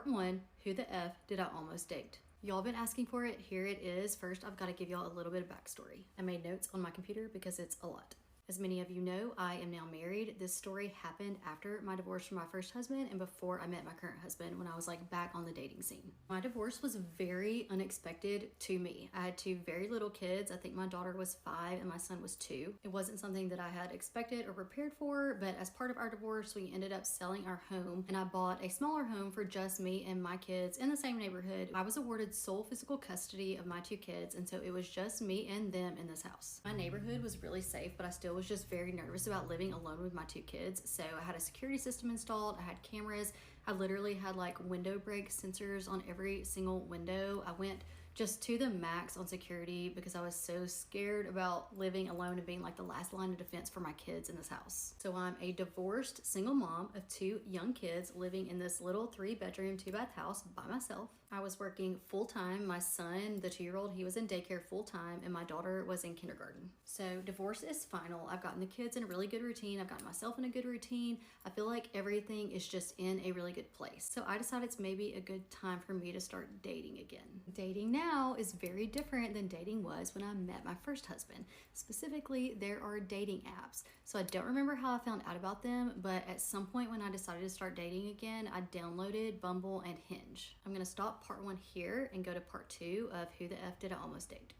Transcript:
Part 1, Who the F Did I Almost Date? Y'all been asking for it, here it is. First, I've got to give y'all a little bit of backstory. I made notes on my computer because it's a lot. As many of you know, I am now married. This story happened after my divorce from my first husband and before I met my current husband, when I was like back on the dating scene. My divorce was very unexpected to me. I had two very little kids. I think my daughter was 5 and my son was 2. It wasn't something that I had expected or prepared for, but as part of our divorce, we ended up selling our home and I bought a smaller home for just me and my kids in the same neighborhood. I was awarded sole physical custody of my 2 kids, and so it was just me and them in this house. My neighborhood was really safe, but I still was just very nervous about living alone with my 2 kids. So I had a security system installed, I had cameras, I literally had like window break sensors on every single window. I went just to the max on security because I was so scared about living alone and being like the last line of defense for my kids in this house. So I'm a divorced single mom of 2 young kids living in this little 3-bedroom, 2-bath house by myself. I was working full-time. My son, the 2-year-old, he was in daycare full-time, and my daughter was in kindergarten. So divorce is final. I've gotten the kids in a really good routine. I've gotten myself in a good routine. I feel like everything is just in a really good place. So I decided it's maybe a good time for me to start dating again. Dating now is very different than dating was when I met my first husband. Specifically, there are dating apps. So I don't remember how I found out about them, but at some point when I decided to start dating again, I downloaded Bumble and Hinge. I'm gonna stop part 1 here and go to part 2 of Who the F Did I Almost Date?